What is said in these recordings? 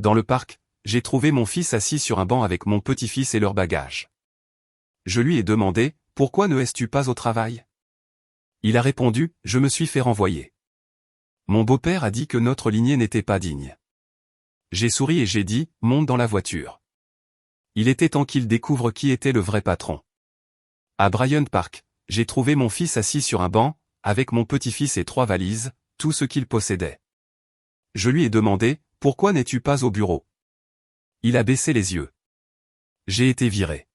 Dans le parc, j'ai trouvé mon fils assis sur un banc avec mon petit-fils et leurs bagages. Je lui ai demandé, « Pourquoi ne es-tu pas au travail ?» Il a répondu, « Je me suis fait renvoyer. » Mon beau-père a dit que notre lignée n'était pas digne. J'ai souri et j'ai dit, « Monte dans la voiture. » Il était temps qu'il découvre qui était le vrai patron. À Bryant Park, j'ai trouvé mon fils assis sur un banc, avec mon petit-fils et 3 valises, tout ce qu'il possédait. Je lui ai demandé, « Pourquoi n'es-tu pas au bureau ?» Il a baissé les yeux. J'ai été viré.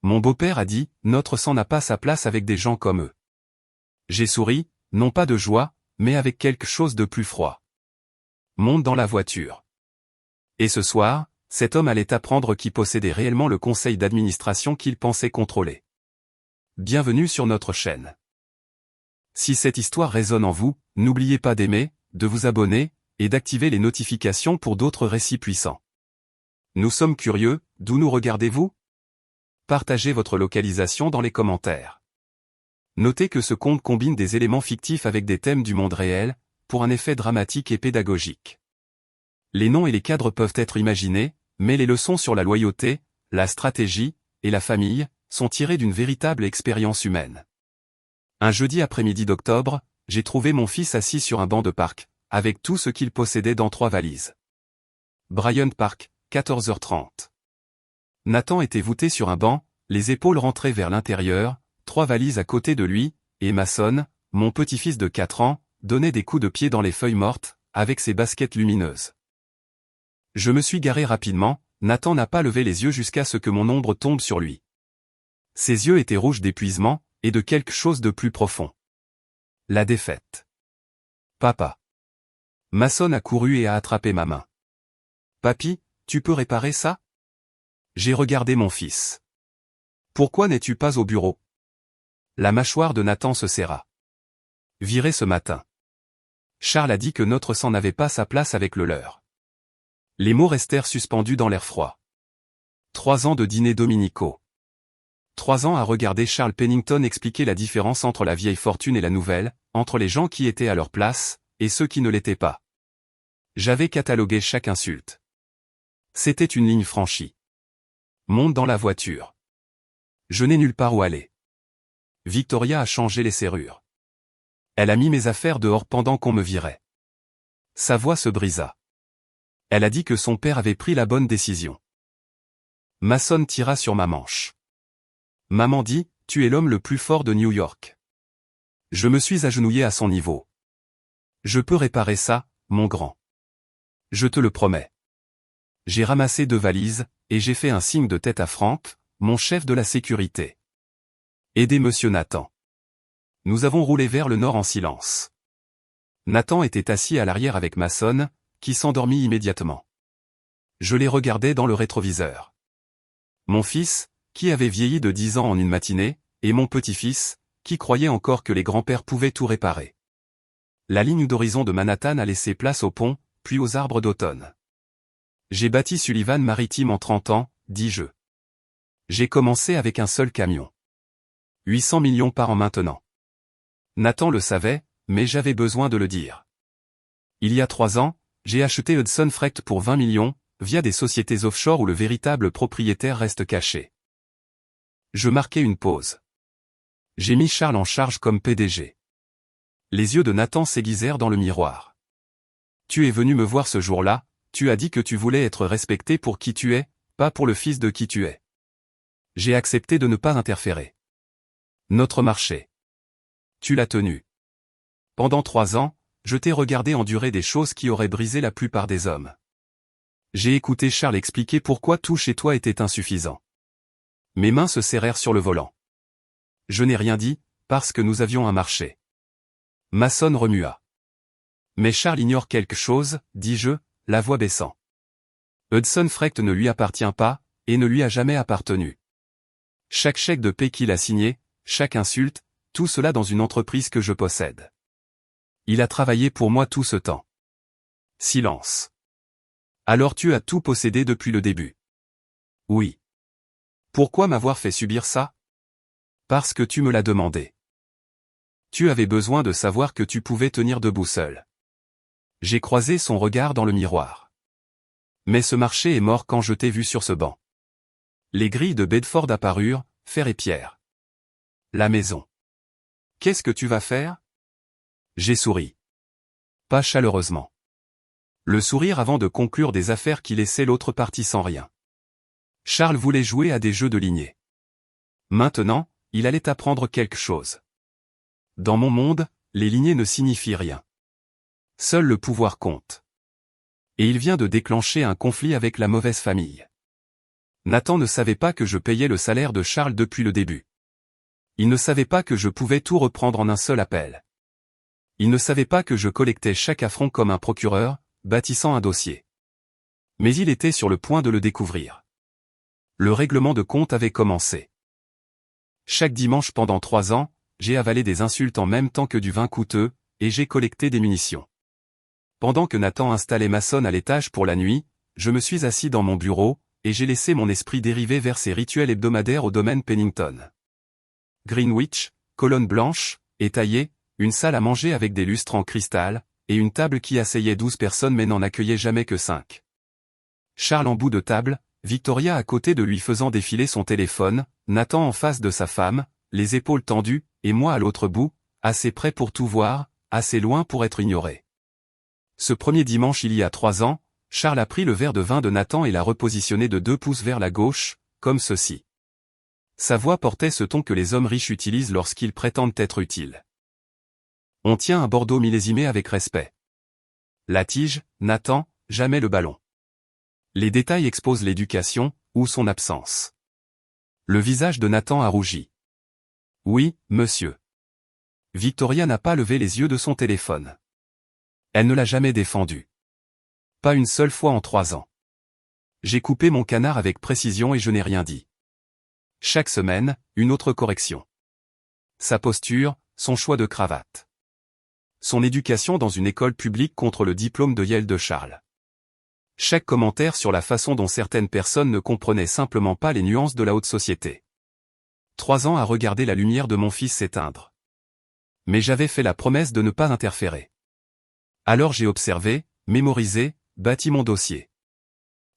Mon beau-père a dit, « Notre sang n'a pas sa place avec des gens comme eux. » J'ai souri, non pas de joie, mais avec quelque chose de plus froid. Monte dans la voiture. Et ce soir, cet homme allait apprendre qui possédait réellement le conseil d'administration qu'il pensait contrôler. Bienvenue sur notre chaîne. Si cette histoire résonne en vous, n'oubliez pas d'aimer, de vous abonner, et d'activer les notifications pour d'autres récits puissants. Nous sommes curieux, d'où nous regardez-vous? Partagez votre localisation dans les commentaires. Notez que ce conte combine des éléments fictifs avec des thèmes du monde réel, pour un effet dramatique et pédagogique. Les noms et les cadres peuvent être imaginés, mais les leçons sur la loyauté, la stratégie, et la famille, sont tirées d'une véritable expérience humaine. Un jeudi après-midi d'octobre, j'ai trouvé mon fils assis sur un banc de parc, avec tout ce qu'il possédait dans 3 valises. Bryant Park, 14h30. Nathan était voûté sur un banc, les épaules rentrées vers l'intérieur, 3 valises à côté de lui, et Mason, mon petit-fils de 4 ans, donnait des coups de pied dans les feuilles mortes, avec ses baskets lumineuses. Je me suis garé rapidement, Nathan n'a pas levé les yeux jusqu'à ce que mon ombre tombe sur lui. Ses yeux étaient rouges d'épuisement, et de quelque chose de plus profond. La défaite. Papa. Mason a couru et a attrapé ma main. Papy, tu peux réparer ça? J'ai regardé mon fils. Pourquoi n'es-tu pas au bureau? La mâchoire de Nathan se serra. Viré ce matin. Charles a dit que notre sang n'avait pas sa place avec le leur. Les mots restèrent suspendus dans l'air froid. 3 ans de dîners dominicaux. 3 ans à regarder Charles Pennington expliquer la différence entre la vieille fortune et la nouvelle, entre les gens qui étaient à leur place, et ceux qui ne l'étaient pas. J'avais catalogué chaque insulte. C'était une ligne franchie. Monte dans la voiture. Je n'ai nulle part où aller. Victoria a changé les serrures. Elle a mis mes affaires dehors pendant qu'on me virait. Sa voix se brisa. Elle a dit que son père avait pris la bonne décision. Mason tira sur ma manche. Maman dit, « Tu es l'homme le plus fort de New York. » Je me suis agenouillé à son niveau. Je peux réparer ça, mon grand. Je te le promets. J'ai ramassé 2 valises, et j'ai fait un signe de tête à Frank, mon chef de la sécurité. Aidez monsieur Nathan. Nous avons roulé vers le nord en silence. Nathan était assis à l'arrière avec Mason, qui s'endormit immédiatement. Je les regardais dans le rétroviseur. Mon fils, qui avait vieilli de 10 ans en une matinée, et mon petit-fils, qui croyait encore que les grands-pères pouvaient tout réparer. La ligne d'horizon de Manhattan a laissé place au pont, puis aux arbres d'automne. J'ai bâti Sullivan Maritime en 30 ans, dis-je. J'ai commencé avec un seul camion. 800 millions par an maintenant. Nathan le savait, mais j'avais besoin de le dire. Il y a 3 ans, j'ai acheté Hudson Freight pour 20 millions, via des sociétés offshore où le véritable propriétaire reste caché. Je marquai une pause. J'ai mis Charles en charge comme PDG. Les yeux de Nathan s'aiguisèrent dans le miroir. Tu es venu me voir ce jour-là, tu as dit que tu voulais être respecté pour qui tu es, pas pour le fils de qui tu es. J'ai accepté de ne pas interférer. Notre marché. Tu l'as tenu. Pendant 3 ans, je t'ai regardé endurer des choses qui auraient brisé la plupart des hommes. J'ai écouté Charles expliquer pourquoi tout chez toi était insuffisant. Mes mains se serrèrent sur le volant. Je n'ai rien dit, parce que nous avions un marché. Mason remua. Mais Charles ignore quelque chose, dis-je, la voix baissant. Hudson Freight ne lui appartient pas, et ne lui a jamais appartenu. Chaque chèque de paie qu'il a signé, chaque insulte, tout cela dans une entreprise que je possède. Il a travaillé pour moi tout ce temps. Silence. Alors tu as tout possédé depuis le début. Oui. Pourquoi m'avoir fait subir ça? Parce que tu me l'as demandé. Tu avais besoin de savoir que tu pouvais tenir debout seul. J'ai croisé son regard dans le miroir. Mais ce marché est mort quand je t'ai vu sur ce banc. Les grilles de Bedford apparurent, fer et pierre. La maison. Qu'est-ce que tu vas faire? J'ai souri. Pas chaleureusement. Le sourire avant de conclure des affaires qui laissaient l'autre partie sans rien. Charles voulait jouer à des jeux de lignée. Maintenant, il allait apprendre quelque chose. Dans mon monde, les lignées ne signifient rien. Seul le pouvoir compte. Et il vient de déclencher un conflit avec la mauvaise famille. Nathan ne savait pas que je payais le salaire de Charles depuis le début. Il ne savait pas que je pouvais tout reprendre en un seul appel. Il ne savait pas que je collectais chaque affront comme un procureur, bâtissant un dossier. Mais il était sur le point de le découvrir. Le règlement de compte avait commencé. Chaque dimanche pendant 3 ans, j'ai avalé des insultes en même temps que du vin coûteux, et j'ai collecté des munitions. Pendant que Nathan installait Mason à l'étage pour la nuit, je me suis assis dans mon bureau, et j'ai laissé mon esprit dériver vers ses rituels hebdomadaires au domaine Pennington. Greenwich, colonne blanche, étayée, une salle à manger avec des lustres en cristal, et une table qui asseyait 12 personnes mais n'en accueillait jamais que 5. Charles en bout de table, Victoria à côté de lui faisant défiler son téléphone, Nathan en face de sa femme, les épaules tendues, et moi à l'autre bout, assez près pour tout voir, assez loin pour être ignoré. Ce premier dimanche il y a 3 ans, Charles a pris le verre de vin de Nathan et l'a repositionné de 2 pouces vers la gauche, comme ceci. Sa voix portait ce ton que les hommes riches utilisent lorsqu'ils prétendent être utiles. On tient un Bordeaux millésimé avec respect. La tige, Nathan, jamais le ballon. Les détails exposent l'éducation, ou son absence. Le visage de Nathan a rougi. Oui, monsieur. Victoria n'a pas levé les yeux de son téléphone. Elle ne l'a jamais défendu. Pas une seule fois en 3 ans. J'ai coupé mon canard avec précision et je n'ai rien dit. Chaque semaine, une autre correction. Sa posture, son choix de cravate. Son éducation dans une école publique contre le diplôme de Yale de Charles. Chaque commentaire sur la façon dont certaines personnes ne comprenaient simplement pas les nuances de la haute société. 3 ans à regarder la lumière de mon fils s'éteindre. Mais j'avais fait la promesse de ne pas interférer. Alors j'ai observé, mémorisé, bâti mon dossier.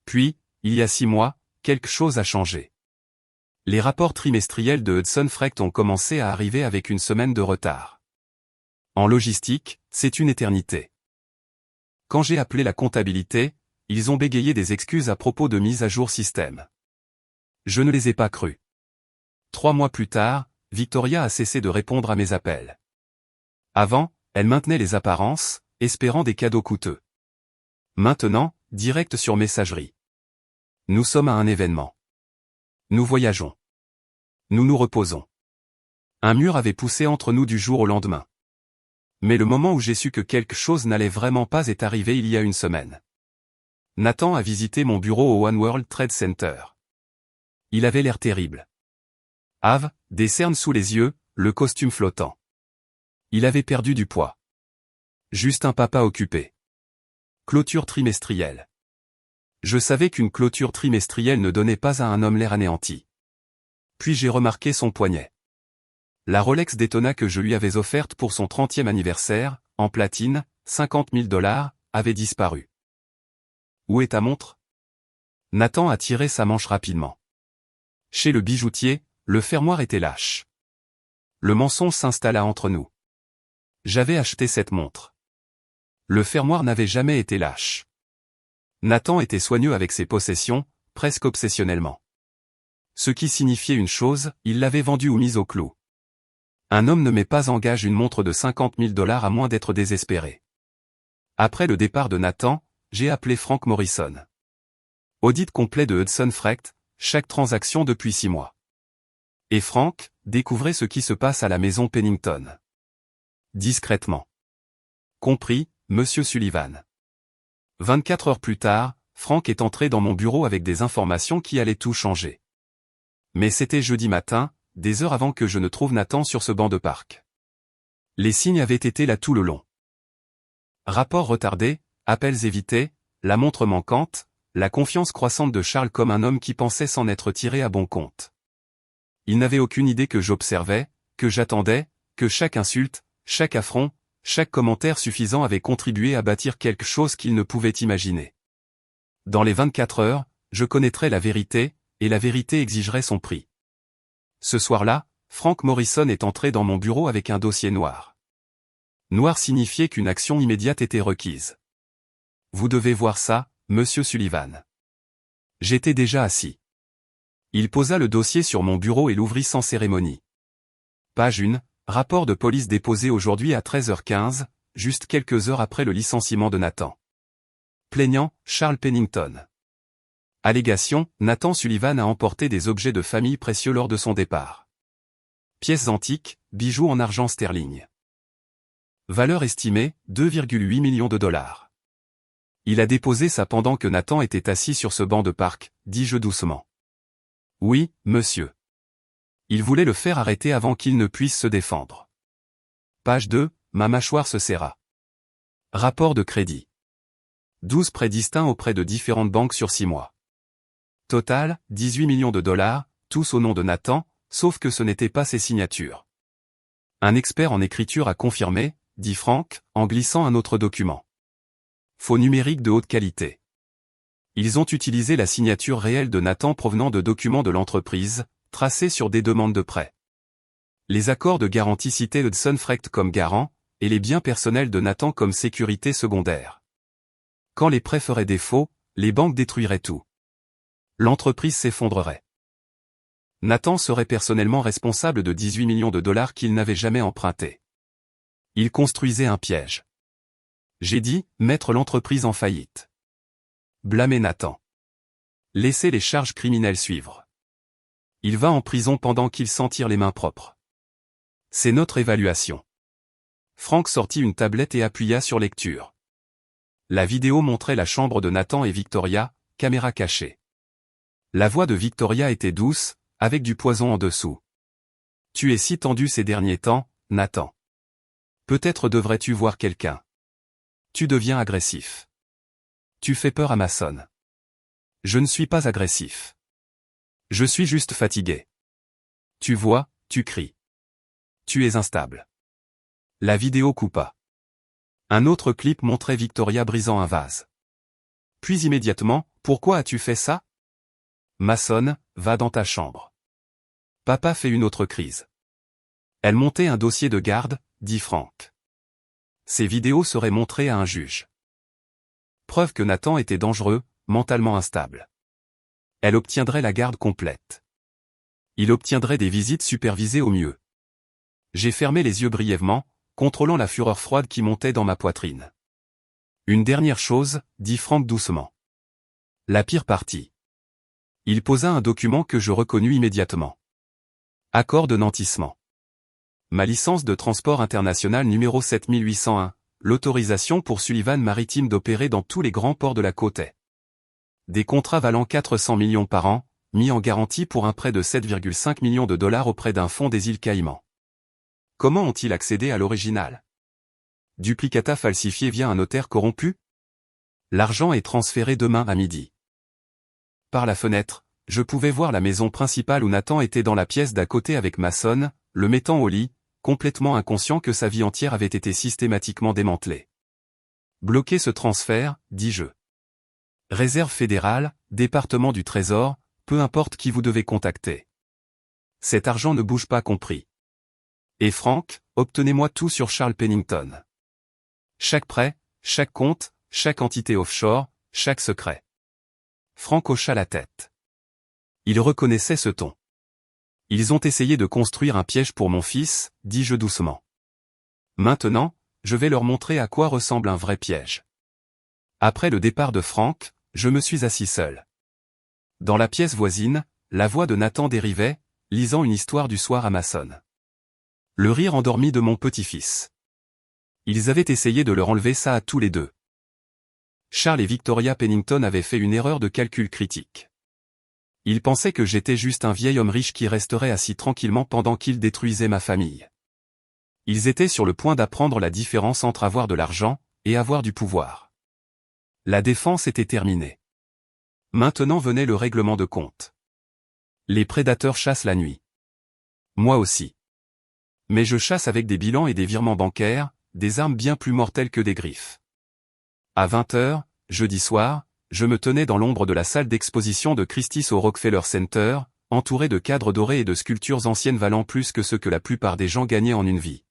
Puis, il y a 6 mois, quelque chose a changé. Les rapports trimestriels de Hudson Frecht ont commencé à arriver avec une semaine de retard. En logistique, c'est une éternité. Quand j'ai appelé la comptabilité, ils ont bégayé des excuses à propos de mise à jour système. Je ne les ai pas crus. 3 mois plus tard, Victoria a cessé de répondre à mes appels. Avant, elle maintenait les apparences, espérant des cadeaux coûteux. Maintenant, direct sur messagerie. Nous sommes à un événement. Nous voyageons. Nous nous reposons. Un mur avait poussé entre nous du jour au lendemain. Mais le moment où j'ai su que quelque chose n'allait vraiment pas est arrivé il y a une semaine. Nathan a visité mon bureau au One World Trade Center. Il avait l'air terrible. Des cernes sous les yeux, le costume flottant. Il avait perdu du poids. Juste un papa occupé. Clôture trimestrielle. Je savais qu'une clôture trimestrielle ne donnait pas à un homme l'air anéanti. Puis j'ai remarqué son poignet. La Rolex Daytona que je lui avais offerte pour son 30e anniversaire, en platine, $50 000, avait disparu. Où est ta montre? Nathan a tiré sa manche rapidement. Chez le bijoutier, le fermoir était lâche. Le mensonge s'installa entre nous. J'avais acheté cette montre. Le fermoir n'avait jamais été lâche. Nathan était soigneux avec ses possessions, presque obsessionnellement. Ce qui signifiait une chose, il l'avait vendue ou mise au clou. Un homme ne met pas en gage une montre de $50 000 à moins d'être désespéré. Après le départ de Nathan, j'ai appelé Frank Morrison. Audit complet de Hudson Frecht, chaque transaction depuis 6 mois. Et Frank, découvrez ce qui se passe à la maison Pennington. Discrètement. Compris, Monsieur Sullivan. 24 heures plus tard, Frank est entré dans mon bureau avec des informations qui allaient tout changer. Mais c'était jeudi matin, des heures avant que je ne trouve Nathan sur ce banc de parc. Les signes avaient été là tout le long. Rapports retardés, appels évités, la montre manquante, la confiance croissante de Charles comme un homme qui pensait s'en être tiré à bon compte. Il n'avait aucune idée que j'observais, que j'attendais, que chaque insulte, chaque affront, chaque commentaire suffisant avait contribué à bâtir quelque chose qu'il ne pouvait imaginer. Dans les 24 heures, je connaîtrai la vérité, et la vérité exigerait son prix. Ce soir-là, Frank Morrison est entré dans mon bureau avec un dossier noir. Noir signifiait qu'une action immédiate était requise. Vous devez voir ça, monsieur Sullivan. J'étais déjà assis. Il posa le dossier sur mon bureau et l'ouvrit sans cérémonie. Page 1, rapport de police déposé aujourd'hui à 13h15, juste quelques heures après le licenciement de Nathan. Plaignant, Charles Pennington. Allégation, Nathan Sullivan a emporté des objets de famille précieux lors de son départ. Pièces antiques, bijoux en argent sterling. Valeur estimée, 2,8 millions de dollars. Il a déposé ça pendant que Nathan était assis sur ce banc de parc, dis-je doucement. Oui, monsieur. Il voulait le faire arrêter avant qu'il ne puisse se défendre. Page 2, ma mâchoire se serra. Rapport de crédit. 12 prêts distincts auprès de différentes banques sur 6 mois. Total, 18 millions de dollars, tous au nom de Nathan, sauf que ce n'était pas ses signatures. Un expert en écriture a confirmé, dit Frank, en glissant un autre document. Faux numérique de haute qualité. Ils ont utilisé la signature réelle de Nathan provenant de documents de l'entreprise, tracés sur des demandes de prêt. Les accords de garantie citaient Hudson Frecht comme garant, et les biens personnels de Nathan comme sécurité secondaire. Quand les prêts feraient défaut, les banques détruiraient tout. L'entreprise s'effondrerait. Nathan serait personnellement responsable de 18 millions de dollars qu'il n'avait jamais empruntés. Il construisait un piège. J'ai dit, mettre l'entreprise en faillite. Blâmer Nathan. Laisser les charges criminelles suivre. Il va en prison pendant qu'il s'en tire les mains propres. C'est notre évaluation. Frank sortit une tablette et appuya sur lecture. La vidéo montrait la chambre de Nathan et Victoria, caméra cachée. La voix de Victoria était douce, avec du poison en dessous. Tu es si tendu ces derniers temps, Nathan. Peut-être devrais-tu voir quelqu'un. Tu deviens agressif. Tu fais peur à Mason. Je ne suis pas agressif. Je suis juste fatigué. Tu vois, tu cries. Tu es instable. La vidéo coupa. Un autre clip montrait Victoria brisant un vase. Puis immédiatement, pourquoi as-tu fait ça? Mason, va dans ta chambre. Papa fait une autre crise. Elle montait un dossier de garde, dit Frank. Ces vidéos seraient montrées à un juge. Preuve que Nathan était dangereux, mentalement instable. Elle obtiendrait la garde complète. Il obtiendrait des visites supervisées au mieux. J'ai fermé les yeux brièvement, contrôlant la fureur froide qui montait dans ma poitrine. Une dernière chose, dit Frank doucement. La pire partie. Il posa un document que je reconnus immédiatement. Accord de nantissement. Ma licence de transport international numéro 7801, l'autorisation pour Sullivan Maritime d'opérer dans tous les grands ports de la côte est. Des contrats valant 400 millions par an, mis en garantie pour un prêt de 7,5 millions de dollars auprès d'un fonds des îles Caïmans. Comment ont-ils accédé à l'original? Duplicata falsifié via un notaire corrompu? L'argent est transféré demain à midi. Par la fenêtre, je pouvais voir la maison principale où Nathan était dans la pièce d'à côté avec Mason, le mettant au lit, complètement inconscient que sa vie entière avait été systématiquement démantelée. Bloquez ce transfert, dis-je. Réserve fédérale, département du Trésor, peu importe qui vous devez contacter. Cet argent ne bouge pas compris. Et Frank, obtenez-moi tout sur Charles Pennington. Chaque prêt, chaque compte, chaque entité offshore, chaque secret. Frank hocha la tête. Il reconnaissait ce ton. Ils ont essayé de construire un piège pour mon fils, dis-je doucement. Maintenant, je vais leur montrer à quoi ressemble un vrai piège. Après le départ de Frank, je me suis assis seul. Dans la pièce voisine, la voix de Nathan dérivait, lisant une histoire du soir à Mason. Le rire endormi de mon petit-fils. Ils avaient essayé de leur enlever ça à tous les deux. Charles et Victoria Pennington avaient fait une erreur de calcul critique. Ils pensaient que j'étais juste un vieil homme riche qui resterait assis tranquillement pendant qu'ils détruisaient ma famille. Ils étaient sur le point d'apprendre la différence entre avoir de l'argent et avoir du pouvoir. La défense était terminée. Maintenant venait le règlement de compte. Les prédateurs chassent la nuit. Moi aussi. Mais je chasse avec des bilans et des virements bancaires, des armes bien plus mortelles que des griffes. À 20h, jeudi soir, je me tenais dans l'ombre de la salle d'exposition de Christie's au Rockefeller Center, entouré de cadres dorés et de sculptures anciennes valant plus que ce que la plupart des gens gagnaient en une vie.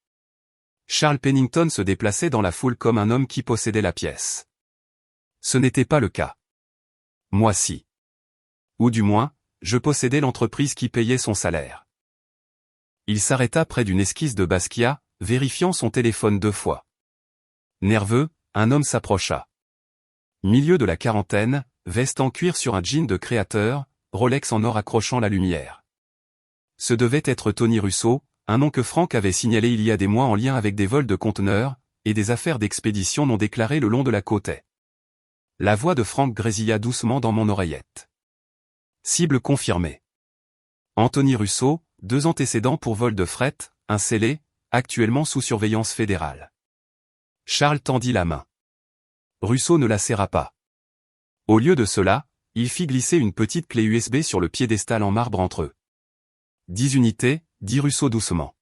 Charles Pennington se déplaçait dans la foule comme un homme qui possédait la pièce. Ce n'était pas le cas. Moi si. Ou du moins, je possédais l'entreprise qui payait son salaire. Il s'arrêta près d'une esquisse de Basquiat, vérifiant son téléphone 2 fois. Nerveux, un homme s'approcha. Milieu de la quarantaine, veste en cuir sur un jean de créateur, Rolex en or accrochant la lumière. Ce devait être Tony Russo, un nom que Frank avait signalé il y a des mois en lien avec des vols de conteneurs, et des affaires d'expédition non déclarées le long de la côte est. La voix de Frank grésilla doucement dans mon oreillette. Cible confirmée. Anthony Russo, 2 antécédents pour vol de fret, un scellé, actuellement sous surveillance fédérale. Charles tendit la main. Russo ne la serra pas. Au lieu de cela, il fit glisser une petite clé USB sur le piédestal en marbre entre eux. 10 unités, dit Russo doucement.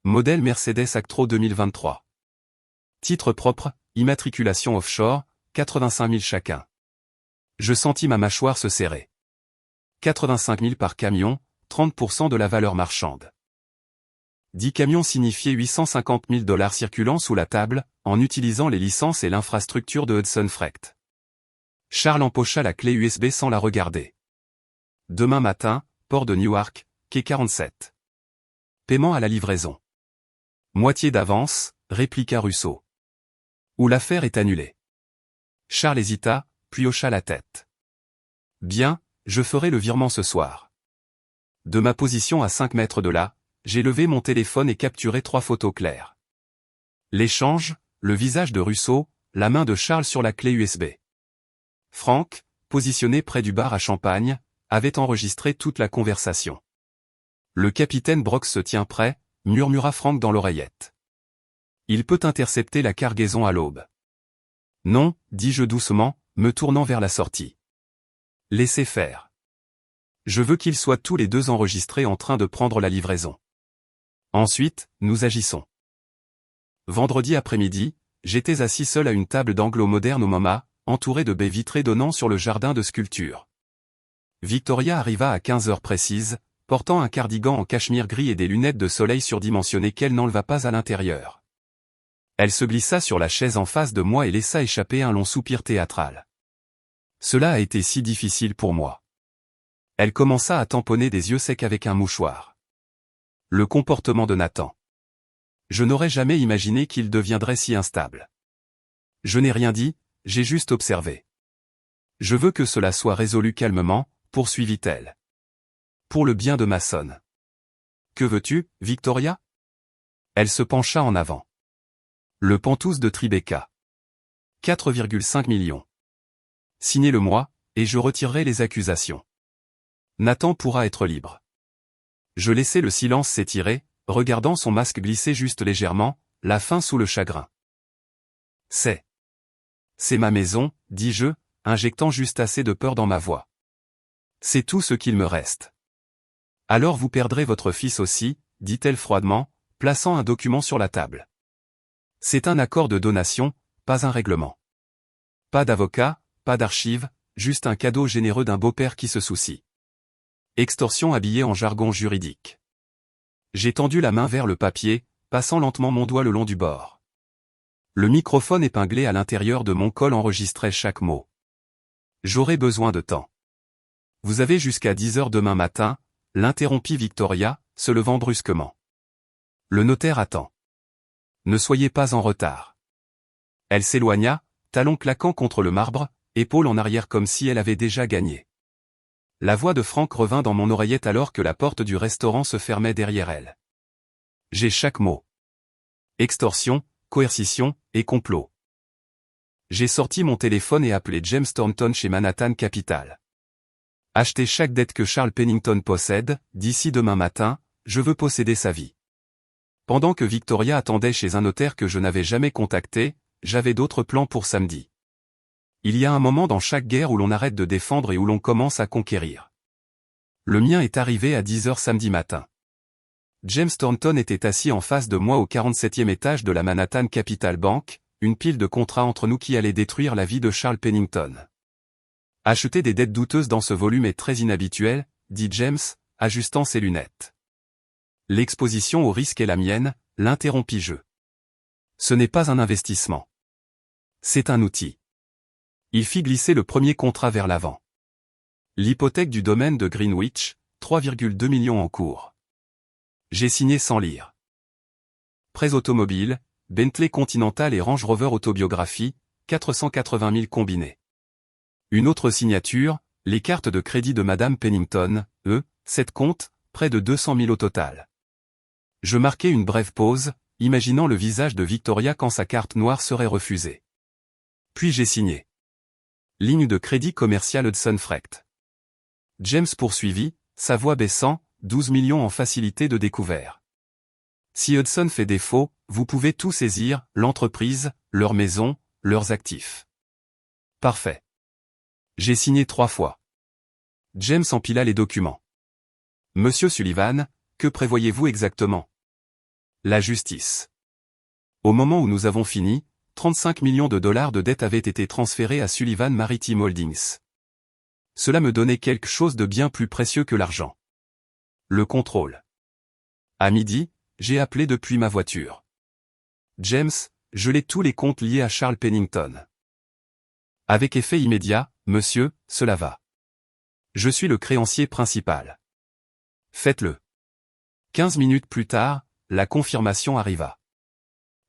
Modèle Mercedes Actros 2023. Titre propre, immatriculation offshore, 85 000 chacun. Je sentis ma mâchoire se serrer. 85 000 par camion, 30% de la valeur marchande. 10 camions signifiaient 850 000 $ circulant sous la table, en utilisant les licences et l'infrastructure de Hudson Freight. Charles empocha la clé USB sans la regarder. Demain matin, port de Newark, quai 47. Paiement à la livraison. Moitié d'avance, répliqua Russo. Ou l'affaire est annulée. Charles hésita, puis hocha la tête. Bien, je ferai le virement ce soir. De ma position à 5 mètres de là, j'ai levé mon téléphone et capturé 3 photos claires. L'échange, le visage de Russo, la main de Charles sur la clé USB. Frank, positionné près du bar à champagne, avait enregistré toute la conversation. Le capitaine Brox se tient prêt, murmura Frank dans l'oreillette. Il peut intercepter la cargaison à l'aube. Non, dis-je doucement, me tournant vers la sortie. Laissez faire. Je veux qu'ils soient tous les 2 enregistrés en train de prendre la livraison. Ensuite, nous agissons. Vendredi après-midi, j'étais assis seul à une table d'anglo-moderne au MoMA, entouré de baies vitrées donnant sur le jardin de sculpture. Victoria arriva à 15 heures précises, portant un cardigan en cachemire gris et des lunettes de soleil surdimensionnées qu'elle n'enleva pas à l'intérieur. Elle se glissa sur la chaise en face de moi et laissa échapper un long soupir théâtral. Cela a été si difficile pour moi. Elle commença à tamponner des yeux secs avec un mouchoir. Le comportement de Nathan. Je n'aurais jamais imaginé qu'il deviendrait si instable. Je n'ai rien dit, j'ai juste observé. Je veux que cela soit résolu calmement, poursuivit-elle. Pour le bien de Mason. Que veux-tu, Victoria? Elle se pencha en avant. Le pantouse de Tribeca. 4,5 millions. Signez-le-moi, et je retirerai les accusations. Nathan pourra être libre. Je laissai le silence s'étirer, regardant son masque glisser juste légèrement, la faim sous le chagrin. C'est ma maison, dis-je, injectant juste assez de peur dans ma voix. C'est tout ce qu'il me reste. Alors vous perdrez votre fils aussi, dit-elle froidement, plaçant un document sur la table. C'est un accord de donation, pas un règlement. Pas d'avocat, pas d'archives, juste un cadeau généreux d'un beau-père qui se soucie. Extorsion habillée en jargon juridique. J'ai tendu la main vers le papier, passant lentement mon doigt le long du bord. Le microphone épinglé à l'intérieur de mon col enregistrait chaque mot. J'aurai besoin de temps. Vous avez jusqu'à 10 heures demain matin, l'interrompit Victoria, se levant brusquement. Le notaire attend. Ne soyez pas en retard. Elle s'éloigna, talons claquant contre le marbre, épaules en arrière comme si elle avait déjà gagné. La voix de Frank revint dans mon oreillette alors que la porte du restaurant se fermait derrière elle. J'ai chaque mot. Extorsion, coercition, et complot. J'ai sorti mon téléphone et appelé James Thornton chez Manhattan Capital. Achetez chaque dette que Charles Pennington possède, d'ici demain matin, je veux posséder sa vie. Pendant que Victoria attendait chez un notaire que je n'avais jamais contacté, j'avais d'autres plans pour samedi. Il y a un moment dans chaque guerre où l'on arrête de défendre et où l'on commence à conquérir. Le mien est arrivé à 10 heures samedi matin. James Thornton était assis en face de moi au 47e étage de la Manhattan Capital Bank, une pile de contrats entre nous qui allait détruire la vie de Charles Pennington. Acheter des dettes douteuses dans ce volume est très inhabituel, dit James, ajustant ses lunettes. L'exposition au risque est la mienne, l'interrompis-je. Ce n'est pas un investissement. C'est un outil. Il fit glisser le premier contrat vers l'avant. L'hypothèque du domaine de Greenwich, 3,2 millions en cours. J'ai signé sans lire. Prêts automobiles, Bentley Continental et Range Rover Autobiographie, 480 000 combinés. Une autre signature, les cartes de crédit de Madame Pennington, 7 comptes, près de 200 000 au total. Je marquai une brève pause, imaginant le visage de Victoria quand sa carte noire serait refusée. Puis j'ai signé. Ligne de crédit commercial Hudson Freight. James poursuivit, sa voix baissant, 12 millions en facilité de découvert. Si Hudson fait défaut, vous pouvez tout saisir, l'entreprise, leur maison, leurs actifs. Parfait. J'ai signé 3 fois. James empila les documents. Monsieur Sullivan, que prévoyez-vous exactement? La justice. Au moment où nous avons fini, 35 millions de dollars de dettes avaient été transférés à Sullivan Maritime Holdings. Cela me donnait quelque chose de bien plus précieux que l'argent. Le contrôle. À midi, j'ai appelé depuis ma voiture. James, gelez tous les comptes liés à Charles Pennington. Avec effet immédiat, monsieur, cela va. Je suis le créancier principal. Faites-le. 15 minutes plus tard, la confirmation arriva.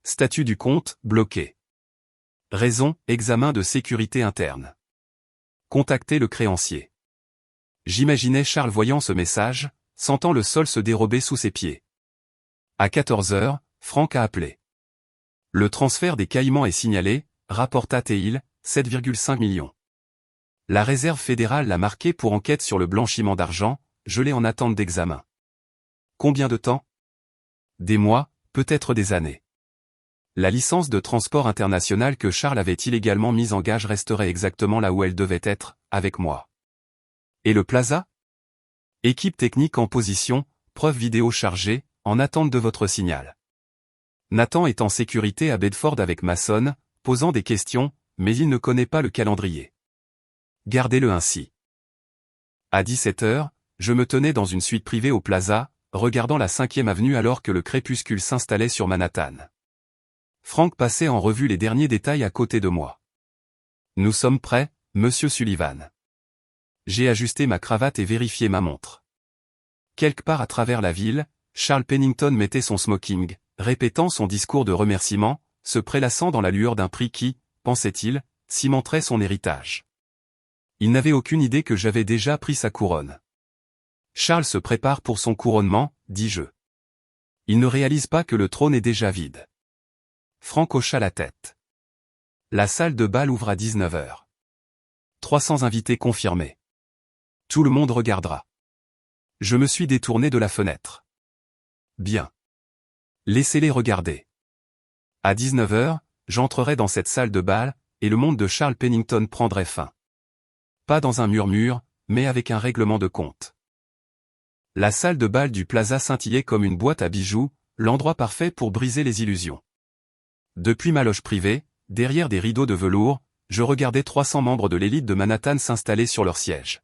Statut du compte, bloqué. Raison, examen de sécurité interne. Contactez le créancier. J'imaginais Charles voyant ce message, sentant le sol se dérober sous ses pieds. À 14 heures, Frank a appelé. Le transfert des Caïmans est signalé, rapporta Teil, 7,5 millions. La réserve fédérale l'a marqué pour enquête sur le blanchiment d'argent, gelé en attente d'examen. Combien de temps? Des mois, peut-être des années. La licence de transport international que Charles avait illégalement mise en gage resterait exactement là où elle devait être, avec moi. Et le plaza? Équipe technique en position, preuve vidéo chargée, en attente de votre signal. Nathan est en sécurité à Bedford avec Mason, posant des questions, mais il ne connaît pas le calendrier. Gardez-le ainsi. À 17 heures, je me tenais dans une suite privée au plaza, regardant la 5e avenue alors que le crépuscule s'installait sur Manhattan. Frank passait en revue les derniers détails à côté de moi. Nous sommes prêts, monsieur Sullivan. J'ai ajusté ma cravate et vérifié ma montre. Quelque part à travers la ville, Charles Pennington mettait son smoking, répétant son discours de remerciement, se prélassant dans la lueur d'un prix qui, pensait-il, cimenterait son héritage. Il n'avait aucune idée que j'avais déjà pris sa couronne. Charles se prépare pour son couronnement, dis-je. Il ne réalise pas que le trône est déjà vide. Frank hocha la tête. La salle de bal ouvre à 19 heures. 300 invités confirmés. Tout le monde regardera. Je me suis détourné de la fenêtre. Bien. Laissez-les regarder. À 19 heures, j'entrerai dans cette salle de bal, et le monde de Charles Pennington prendrait fin. Pas dans un murmure, mais avec un règlement de compte. La salle de bal du plaza scintillait comme une boîte à bijoux, l'endroit parfait pour briser les illusions. Depuis ma loge privée, derrière des rideaux de velours, je regardais 300 membres de l'élite de Manhattan s'installer sur leurs sièges.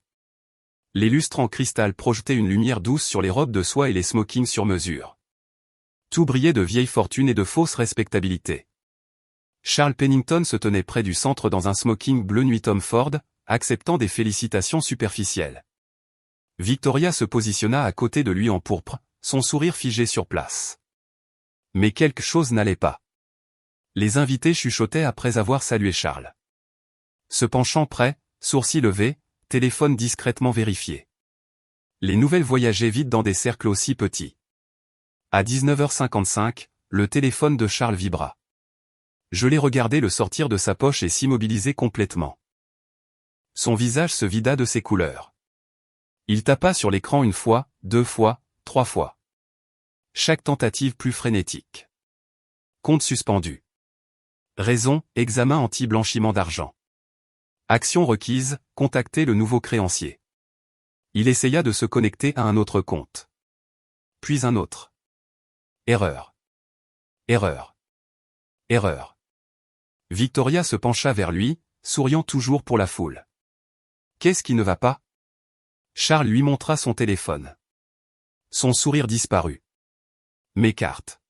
Les lustres en cristal projetaient une lumière douce sur les robes de soie et les smokings sur mesure. Tout brillait de vieille fortune et de fausse respectabilité. Charles Pennington se tenait près du centre dans un smoking bleu nuit Tom Ford, acceptant des félicitations superficielles. Victoria se positionna à côté de lui en pourpre, son sourire figé sur place. Mais quelque chose n'allait pas. Les invités chuchotaient après avoir salué Charles. Se penchant près, sourcils levés, téléphone discrètement vérifié. Les nouvelles voyageaient vite dans des cercles aussi petits. À 19h55, le téléphone de Charles vibra. Je l'ai regardé le sortir de sa poche et s'immobiliser complètement. Son visage se vida de ses couleurs. Il tapa sur l'écran une fois, 2 fois, 3 fois. Chaque tentative plus frénétique. Compte suspendu. Raison, examen anti-blanchiment d'argent. Action requise, contacter le nouveau créancier. Il essaya de se connecter à un autre compte. Puis un autre. Erreur. Erreur. Erreur. Victoria se pencha vers lui, souriant toujours pour la foule. Qu'est-ce qui ne va pas? Charles lui montra son téléphone. Son sourire disparut. Mes cartes.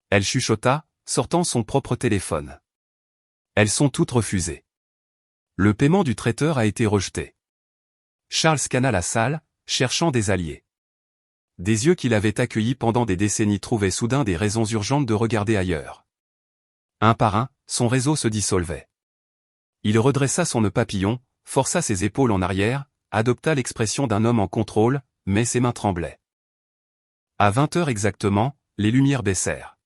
Elle chuchota, sortant son propre téléphone. Elles sont toutes refusées. Le paiement du traiteur a été rejeté. Charles scanna la salle, cherchant des alliés. Des yeux qu'il avait accueillis pendant des décennies trouvaient soudain des raisons urgentes de regarder ailleurs. Un par un, son réseau se dissolvait. Il redressa son nœud papillon, força ses épaules en arrière, adopta l'expression d'un homme en contrôle, mais ses mains tremblaient. À 20 heures exactement, les lumières baissèrent.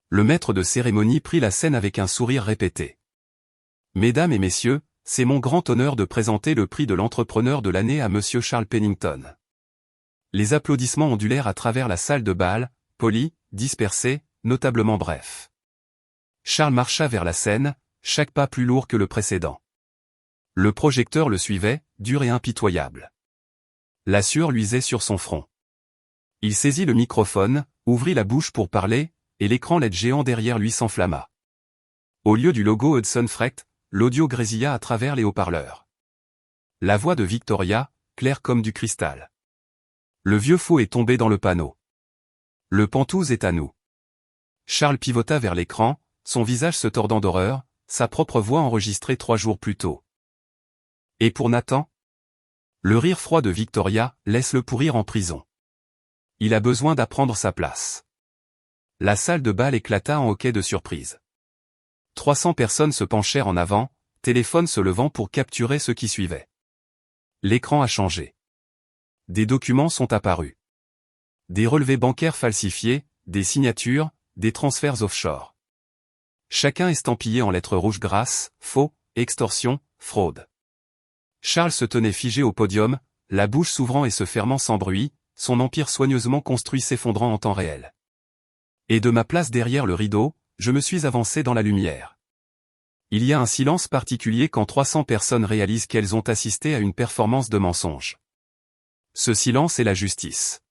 Le maître de cérémonie prit la scène avec un sourire répété. Mesdames et messieurs, c'est mon grand honneur de présenter le prix de l'entrepreneur de l'année à Monsieur Charles Pennington. Les applaudissements ondulèrent à travers la salle de bal, polis, dispersés, notablement brefs. Charles marcha vers la scène, chaque pas plus lourd que le précédent. Le projecteur le suivait, dur et impitoyable. La sueur luisait sur son front. Il saisit le microphone, ouvrit la bouche pour parler, et l'écran LED géant derrière lui s'enflamma. Au lieu du logo Hudson Freight, l'audio grésilla à travers les haut-parleurs. La voix de Victoria, claire comme du cristal. Le vieux faux est tombé dans le panneau. Le Pantouse est à nous. Charles pivota vers l'écran, son visage se tordant d'horreur, sa propre voix enregistrée 3 jours plus tôt. Et pour Nathan? Le rire froid de Victoria, laisse-le pourrir en prison. Il a besoin d'apprendre sa place. La salle de bal éclata en hoquet de surprise. 300 personnes se penchèrent en avant, téléphone se levant pour capturer ce qui suivait. L'écran a changé. Des documents sont apparus. Des relevés bancaires falsifiés, des signatures, des transferts offshore. Chacun estampillé en lettres rouges grasses, faux, extorsion, fraude. Charles se tenait figé au podium, la bouche s'ouvrant et se fermant sans bruit, son empire soigneusement construit s'effondrant en temps réel. Et de ma place derrière le rideau, je me suis avancé dans la lumière. Il y a un silence particulier quand 300 personnes réalisent qu'elles ont assisté à une performance de mensonge. Ce silence est la justice.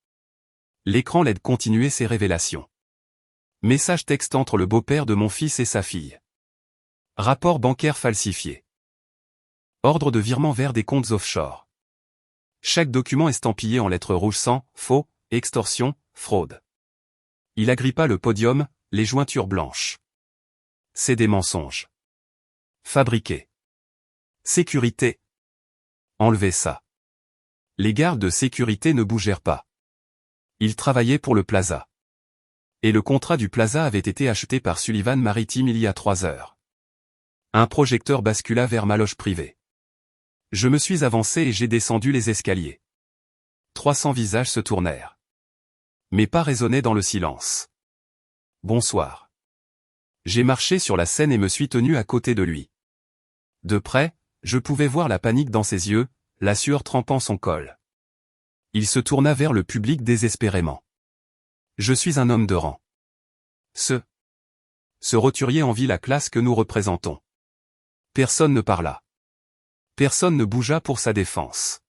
L'écran LED continuait ses révélations. Message texte entre le beau-père de mon fils et sa fille. Rapport bancaire falsifié. Ordre de virement vers des comptes offshore. Chaque document estampillé en lettres rouges sang, faux, extorsion, fraude. Il agrippa le podium, les jointures blanches. C'est des mensonges. Fabriqués. Sécurité. Enlevez ça. Les gardes de sécurité ne bougèrent pas. Ils travaillaient pour le Plaza. Et le contrat du Plaza avait été acheté par Sullivan Maritime il y a 3 heures. Un projecteur bascula vers ma loge privée. Je me suis avancé et j'ai descendu les escaliers. 300 visages se tournèrent. Mes pas résonnaient dans le silence. Bonsoir. J'ai marché sur la scène et me suis tenu à côté de lui. De près, je pouvais voir la panique dans ses yeux, la sueur trempant son col. Il se tourna vers le public désespérément. Je suis un homme de rang. Ce roturier envie la classe que nous représentons. Personne ne parla. Personne ne bougea pour sa défense.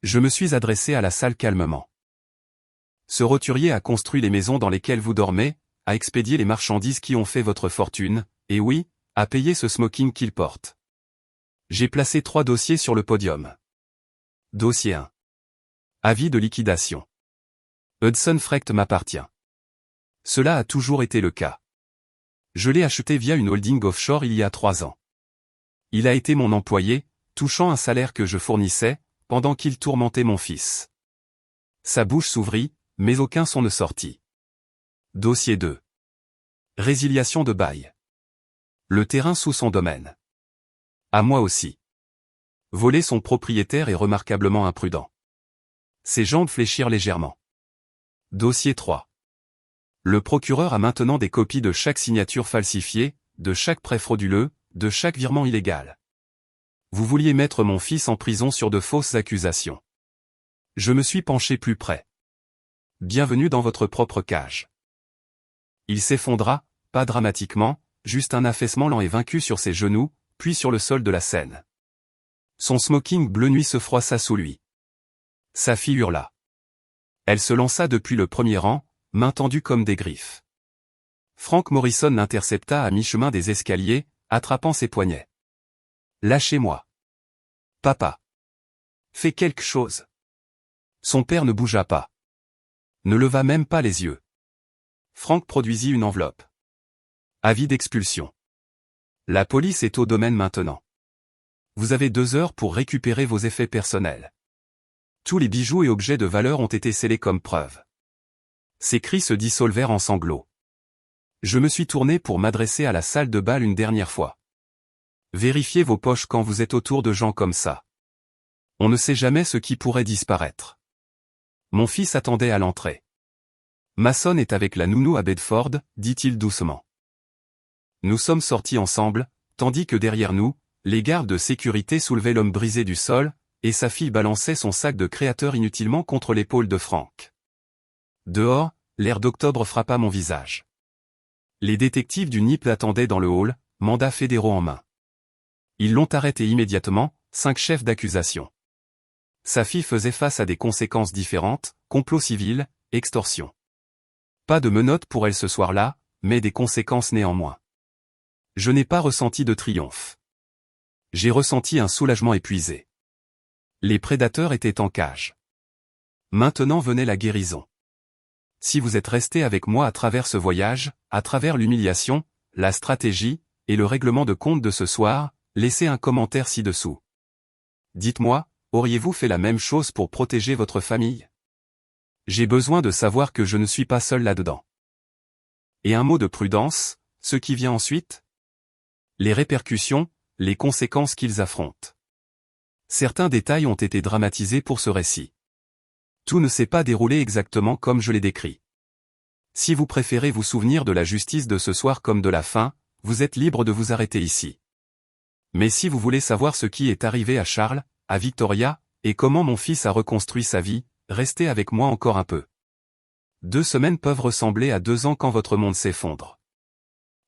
Je me suis adressé à la salle calmement. Ce roturier a construit les maisons dans lesquelles vous dormez, a expédié les marchandises qui ont fait votre fortune, et oui, a payé ce smoking qu'il porte. J'ai placé 3 dossiers sur le podium. Dossier 1. Avis de liquidation. Hudson Freight m'appartient. Cela a toujours été le cas. Je l'ai acheté via une holding offshore il y a 3 ans. Il a été mon employé, touchant un salaire que je fournissais, pendant qu'il tourmentait mon fils. Sa bouche s'ouvrit, mais aucun son ne sortit. Dossier 2. Résiliation de bail. Le terrain sous son domaine. À moi aussi. Voler son propriétaire est remarquablement imprudent. Ses jambes fléchirent légèrement. Dossier 3. Le procureur a maintenant des copies de chaque signature falsifiée, de chaque prêt frauduleux, de chaque virement illégal. Vous vouliez mettre mon fils en prison sur de fausses accusations. Je me suis penché plus près. Bienvenue dans votre propre cage. Il s'effondra, pas dramatiquement, juste un affaissement lent et vaincu sur ses genoux, puis sur le sol de la scène. Son smoking bleu nuit se froissa sous lui. Sa fille hurla. Elle se lança depuis le premier rang, main tendue comme des griffes. Frank Morrison l'intercepta à mi-chemin des escaliers, attrapant ses poignets. Lâchez-moi. Papa. Fais quelque chose. Son père ne bougea pas. Ne leva même pas les yeux. Frank produisit une enveloppe. Avis d'expulsion. La police est au domaine maintenant. Vous avez 2 heures pour récupérer vos effets personnels. Tous les bijoux et objets de valeur ont été scellés comme preuve. Ses cris se dissolvèrent en sanglots. Je me suis tourné pour m'adresser à la salle de bal une dernière fois. Vérifiez vos poches quand vous êtes autour de gens comme ça. On ne sait jamais ce qui pourrait disparaître. Mon fils attendait à l'entrée. Mason est avec la nounou à Bedford, dit-il doucement. Nous sommes sortis ensemble, tandis que derrière nous, les gardes de sécurité soulevaient l'homme brisé du sol, et sa fille balançait son sac de créateur inutilement contre l'épaule de Frank. Dehors, l'air d'octobre frappa mon visage. Les détectives du NIP attendaient dans le hall, mandats fédéraux en main. Ils l'ont arrêté immédiatement, 5 chefs d'accusation. Sa fille faisait face à des conséquences différentes, complot civil, extorsion. Pas de menottes pour elle ce soir-là, mais des conséquences néanmoins. Je n'ai pas ressenti de triomphe. J'ai ressenti un soulagement épuisé. Les prédateurs étaient en cage. Maintenant venait la guérison. Si vous êtes resté avec moi à travers ce voyage, à travers l'humiliation, la stratégie, et le règlement de compte de ce soir, laissez un commentaire ci-dessous. Dites-moi, auriez-vous fait la même chose pour protéger votre famille? J'ai besoin de savoir que je ne suis pas seul là-dedans. Et un mot de prudence, ce qui vient ensuite? Les répercussions, les conséquences qu'ils affrontent. Certains détails ont été dramatisés pour ce récit. Tout ne s'est pas déroulé exactement comme je l'ai décrit. Si vous préférez vous souvenir de la justice de ce soir comme de la fin, vous êtes libre de vous arrêter ici. Mais si vous voulez savoir ce qui est arrivé à Charles, à Victoria, et comment mon fils a reconstruit sa vie, restez avec moi encore un peu. 2 semaines peuvent ressembler à 2 ans quand votre monde s'effondre.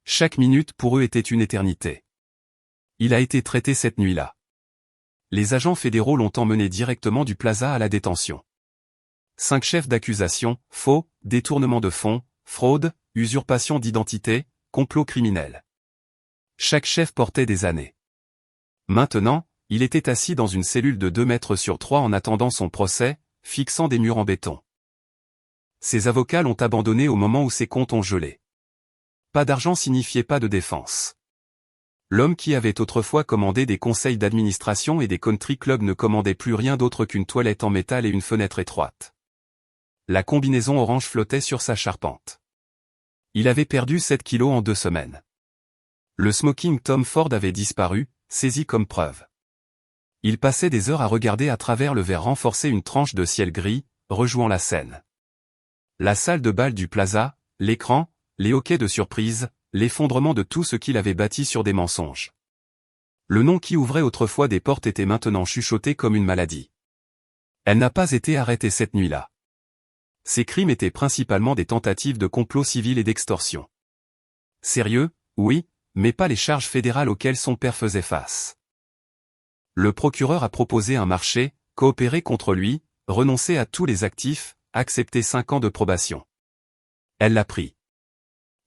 Chaque minute pour eux était une éternité. Il a été traité cette nuit-là. Les agents fédéraux l'ont emmené directement du plaza à la détention. 5 chefs d'accusation, faux, détournement de fonds, fraude, usurpation d'identité, complot criminel. Chaque chef portait des années. Maintenant, il était assis dans une cellule de 2 mètres sur 3 en attendant son procès, fixant des murs en béton. Ses avocats l'ont abandonné au moment où ses comptes ont gelé. Pas d'argent signifiait pas de défense. L'homme qui avait autrefois commandé des conseils d'administration et des country clubs ne commandait plus rien d'autre qu'une toilette en métal et une fenêtre étroite. La combinaison orange flottait sur sa charpente. Il avait perdu 7 kilos en 2 semaines. Le smoking Tom Ford avait disparu, saisi comme preuve. Il passait des heures à regarder à travers le verre renforcé une tranche de ciel gris, rejouant la scène. La salle de bal du plaza, l'écran, les hoquets de surprise, l'effondrement de tout ce qu'il avait bâti sur des mensonges. Le nom qui ouvrait autrefois des portes était maintenant chuchoté comme une maladie. Elle n'a pas été arrêtée cette nuit-là. Ces crimes étaient principalement des tentatives de complot civil et d'extorsion. Sérieux, oui, mais pas les charges fédérales auxquelles son père faisait face. Le procureur a proposé un marché, coopérer contre lui, renoncer à tous les actifs, accepter 5 ans de probation. Elle l'a pris.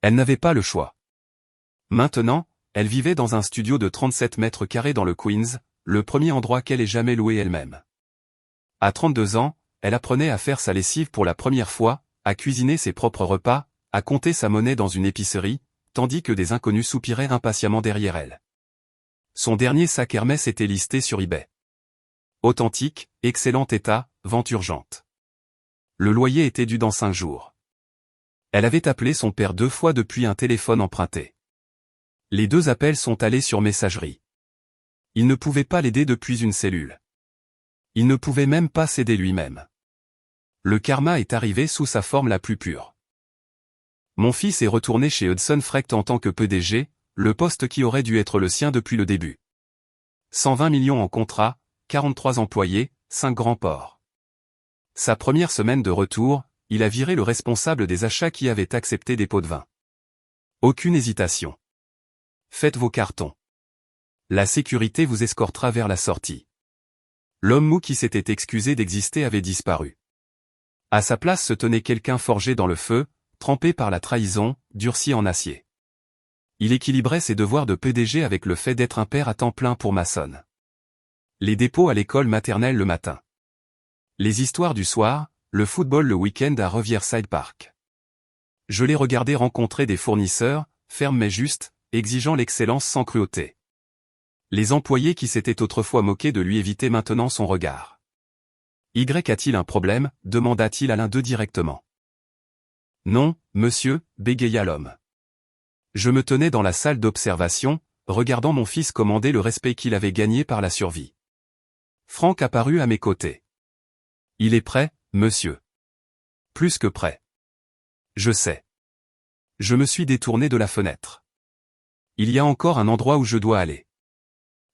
Elle n'avait pas le choix. Maintenant, elle vivait dans un studio de 37 mètres carrés dans le Queens, le premier endroit qu'elle ait jamais loué elle-même. À 32 ans, elle apprenait à faire sa lessive pour la première fois, à cuisiner ses propres repas, à compter sa monnaie dans une épicerie, tandis que des inconnus soupiraient impatiemment derrière elle. Son dernier sac Hermès était listé sur eBay. Authentique, excellent état, vente urgente. Le loyer était dû dans 5 jours. Elle avait appelé son père 2 fois depuis un téléphone emprunté. Les 2 appels sont allés sur messagerie. Il ne pouvait pas l'aider depuis une cellule. Il ne pouvait même pas s'aider lui-même. Le karma est arrivé sous sa forme la plus pure. Mon fils est retourné chez Hudson Frecht en tant que PDG, le poste qui aurait dû être le sien depuis le début. 120 millions en contrat, 43 employés, 5 grands ports. Sa première semaine de retour, il a viré le responsable des achats qui avait accepté des pots de vin. Aucune hésitation. Faites vos cartons. La sécurité vous escortera vers la sortie. L'homme mou qui s'était excusé d'exister avait disparu. À sa place se tenait quelqu'un forgé dans le feu, trempé par la trahison, durci en acier. Il équilibrait ses devoirs de PDG avec le fait d'être un père à temps plein pour Mason. Les dépôts à l'école maternelle le matin. Les histoires du soir, le football le week-end à Riverside Park. Je l'ai regardé rencontrer des fournisseurs, fermes mais justes, exigeant l'excellence sans cruauté. Les employés qui s'étaient autrefois moqués de lui évitaient maintenant son regard. Y a-t-il un problème, demanda-t-il à l'un d'eux directement. Non, monsieur, bégaya l'homme. Je me tenais dans la salle d'observation, regardant mon fils commander le respect qu'il avait gagné par la survie. Franck apparut à mes côtés. Il est prêt, monsieur. Plus que prêt. Je sais. Je me suis détourné de la fenêtre. Il y a encore un endroit où je dois aller.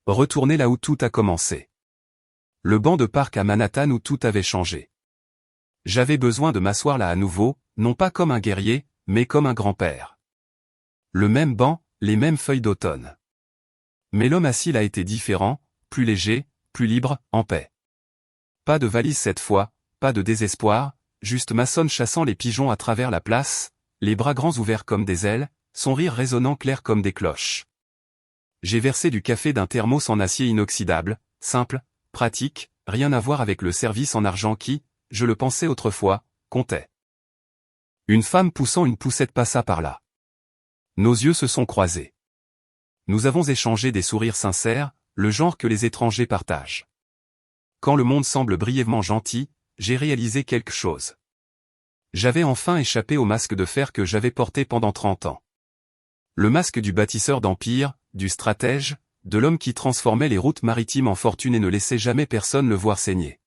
Retourner là où tout a commencé. Le banc de parc à Manhattan où tout avait changé. J'avais besoin de m'asseoir là à nouveau, non pas comme un guerrier, mais comme un grand-père. Le même banc, les mêmes feuilles d'automne. Mais l'homme assis là était différent, plus léger, plus libre, en paix. Pas de valise cette fois, pas de désespoir, juste Mason chassant les pigeons à travers la place, les bras grands ouverts comme des ailes, son rire résonnant clair comme des cloches. J'ai versé du café d'un thermos en acier inoxydable, simple, pratique, rien à voir avec le service en argent qui, je le pensais autrefois, comptait. Une femme poussant une poussette passa par là. Nos yeux se sont croisés. Nous avons échangé des sourires sincères, le genre que les étrangers partagent. Quand le monde semble brièvement gentil, j'ai réalisé quelque chose. J'avais enfin échappé au masque de fer que j'avais porté pendant 30 ans. Le masque du bâtisseur d'empire, du stratège, de l'homme qui transformait les routes maritimes en fortune et ne laissait jamais personne le voir saigner.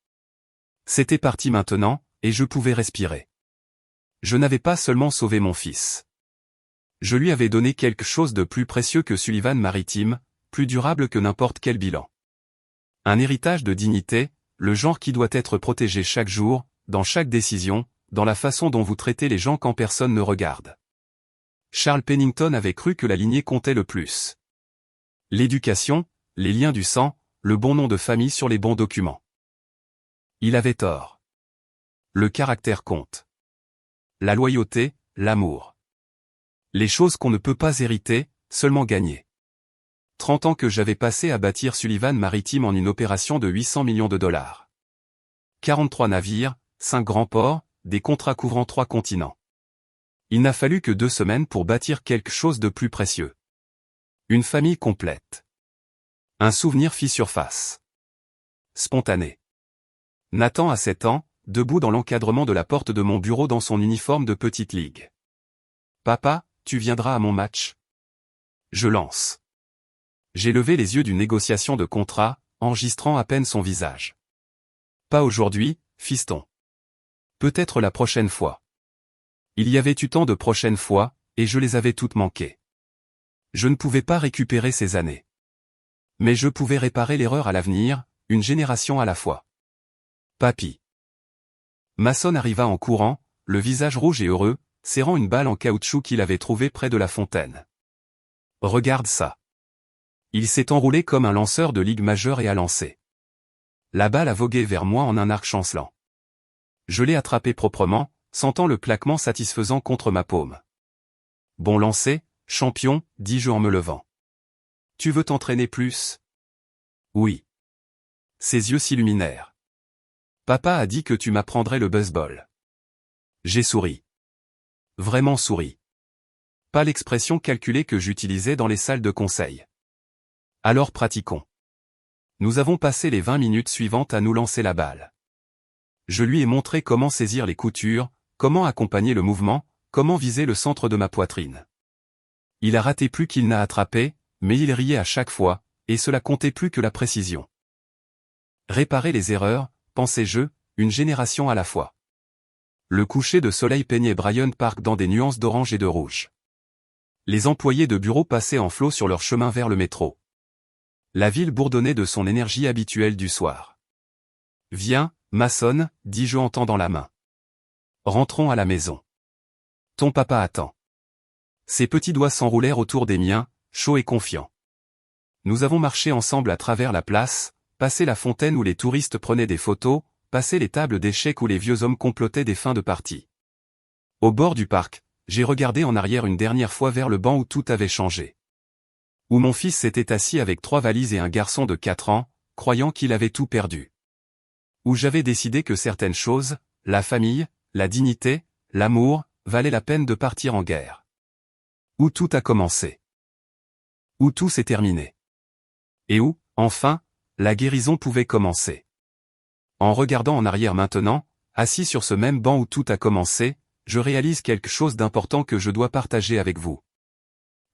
C'était parti maintenant, et je pouvais respirer. Je n'avais pas seulement sauvé mon fils. Je lui avais donné quelque chose de plus précieux que Sullivan Maritime, plus durable que n'importe quel bilan. Un héritage de dignité, le genre qui doit être protégé chaque jour, dans chaque décision, dans la façon dont vous traitez les gens quand personne ne regarde. Charles Pennington avait cru que la lignée comptait le plus. L'éducation, les liens du sang, le bon nom de famille sur les bons documents. Il avait tort. Le caractère compte. La loyauté, l'amour. Les choses qu'on ne peut pas hériter, seulement gagner. 30 ans que j'avais passé à bâtir Sullivan Maritime en une opération de 800 millions de dollars. 43 navires, 5 grands ports, des contrats couvrant 3 continents. Il n'a fallu que 2 semaines pour bâtir quelque chose de plus précieux. Une famille complète. Un souvenir fit surface. Spontané. Nathan a 7 ans, debout dans l'encadrement de la porte de mon bureau dans son uniforme de petite ligue. Papa, tu viendras à mon match? Je lance. J'ai levé les yeux d'une négociation de contrat, enregistrant à peine son visage. Pas aujourd'hui, fiston. Peut-être la prochaine fois. Il y avait eu tant de prochaines fois, et je les avais toutes manquées. Je ne pouvais pas récupérer ces années. Mais je pouvais réparer l'erreur à l'avenir, une génération à la fois. Papy. Mason arriva en courant, le visage rouge et heureux, serrant une balle en caoutchouc qu'il avait trouvée près de la fontaine. Regarde ça. Il s'est enroulé comme un lanceur de ligue majeure et a lancé. La balle a vogué vers moi en un arc chancelant. Je l'ai attrapé proprement, sentant le claquement satisfaisant contre ma paume. Bon lancer, champion, dis-je en me levant. Tu veux t'entraîner plus? Oui. Ses yeux s'illuminèrent. Papa a dit que tu m'apprendrais le baseball. J'ai souri. Vraiment souri. Pas l'expression calculée que j'utilisais dans les salles de conseil. Alors pratiquons. Nous avons passé les 20 minutes suivantes à nous lancer la balle. Je lui ai montré comment saisir les coutures, comment accompagner le mouvement, comment viser le centre de ma poitrine. Il a raté plus qu'il n'a attrapé, mais il riait à chaque fois, et cela comptait plus que la précision. Réparer les erreurs, pensais-je, une génération à la fois. Le coucher de soleil peignait Bryant Park dans des nuances d'orange et de rouge. Les employés de bureau passaient en flot sur leur chemin vers le métro. La ville bourdonnait de son énergie habituelle du soir. « Viens, Mason, dis-je en tendant la main. Rentrons à la maison. Ton papa attend. » Ses petits doigts s'enroulèrent autour des miens, chauds et confiants. Nous avons marché ensemble à travers la place, passé la fontaine où les touristes prenaient des photos, passé les tables d'échecs où les vieux hommes complotaient des fins de partie. Au bord du parc, j'ai regardé en arrière une dernière fois vers le banc où tout avait changé. Où mon fils s'était assis avec 3 valises et un garçon de 4 ans, croyant qu'il avait tout perdu. Où j'avais décidé que certaines choses, la famille, la dignité, l'amour, valaient la peine de partir en guerre. Où tout a commencé. Où tout s'est terminé. Et où, enfin, la guérison pouvait commencer. En regardant en arrière maintenant, assis sur ce même banc où tout a commencé, je réalise quelque chose d'important que je dois partager avec vous.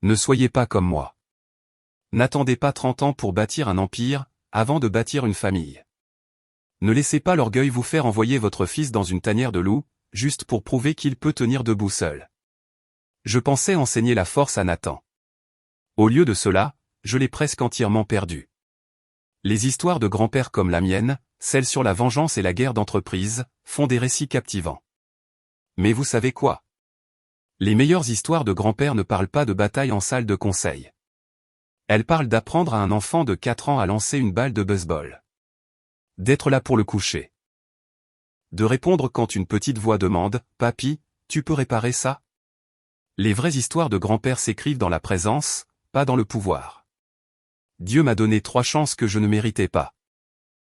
Ne soyez pas comme moi. N'attendez pas 30 ans pour bâtir un empire, avant de bâtir une famille. Ne laissez pas l'orgueil vous faire envoyer votre fils dans une tanière de loup, juste pour prouver qu'il peut tenir debout seul. Je pensais enseigner la force à Nathan. Au lieu de cela, je l'ai presque entièrement perdu. Les histoires de grand-père comme la mienne, celles sur la vengeance et la guerre d'entreprise, font des récits captivants. Mais vous savez quoi? Les meilleures histoires de grand-père ne parlent pas de bataille en salle de conseil. Elles parlent d'apprendre à un enfant de 4 ans à lancer une balle de baseball. D'être là pour le coucher. De répondre quand une petite voix demande « Papy, tu peux réparer ça ?» Les vraies histoires de grand-père s'écrivent dans la présence, pas dans le pouvoir. Dieu m'a donné 3 chances que je ne méritais pas.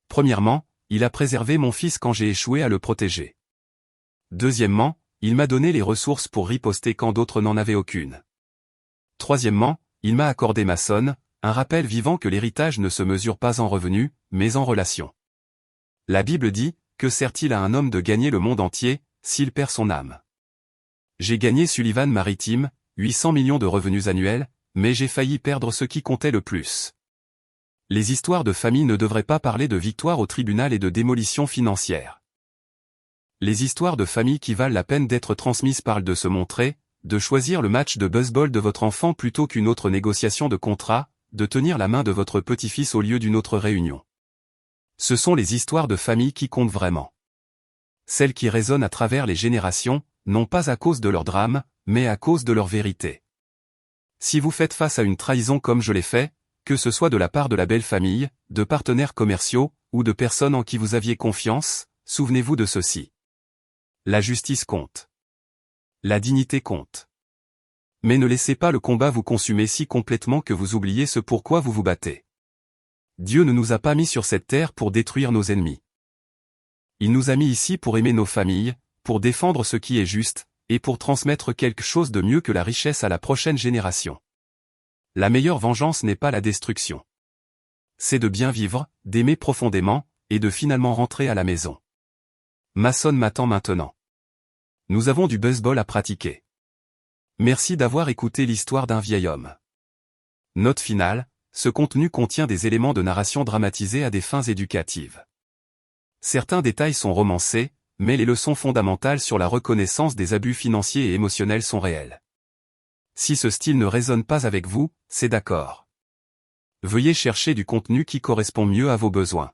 Premièrement, il a préservé mon fils quand j'ai échoué à le protéger. Deuxièmement, il m'a donné les ressources pour riposter quand d'autres n'en avaient aucune. Troisièmement, il m'a accordé ma sonne, un rappel vivant que l'héritage ne se mesure pas en revenus, mais en relations. La Bible dit, que sert-il à un homme de gagner le monde entier, s'il perd son âme? J'ai gagné Sullivan Maritime, 800 millions de revenus annuels, mais j'ai failli perdre ce qui comptait le plus. Les histoires de famille ne devraient pas parler de victoire au tribunal et de démolition financière. Les histoires de famille qui valent la peine d'être transmises parlent de se montrer, de choisir le match de baseball de votre enfant plutôt qu'une autre négociation de contrat, de tenir la main de votre petit-fils au lieu d'une autre réunion. Ce sont les histoires de famille qui comptent vraiment. Celles qui résonnent à travers les générations, non pas à cause de leur drame, mais à cause de leur vérité. Si vous faites face à une trahison comme je l'ai fait, que ce soit de la part de la belle famille, de partenaires commerciaux, ou de personnes en qui vous aviez confiance, souvenez-vous de ceci. La justice compte. La dignité compte. Mais ne laissez pas le combat vous consumer si complètement que vous oubliez ce pourquoi vous vous battez. Dieu ne nous a pas mis sur cette terre pour détruire nos ennemis. Il nous a mis ici pour aimer nos familles, pour défendre ce qui est juste, et pour transmettre quelque chose de mieux que la richesse à la prochaine génération. La meilleure vengeance n'est pas la destruction. C'est de bien vivre, d'aimer profondément, et de finalement rentrer à la maison. Mason m'attend maintenant. Nous avons du baseball à pratiquer. Merci d'avoir écouté l'histoire d'un vieil homme. Note finale, ce contenu contient des éléments de narration dramatisés à des fins éducatives. Certains détails sont romancés, mais les leçons fondamentales sur la reconnaissance des abus financiers et émotionnels sont réelles. Si ce style ne résonne pas avec vous, c'est d'accord. Veuillez chercher du contenu qui correspond mieux à vos besoins.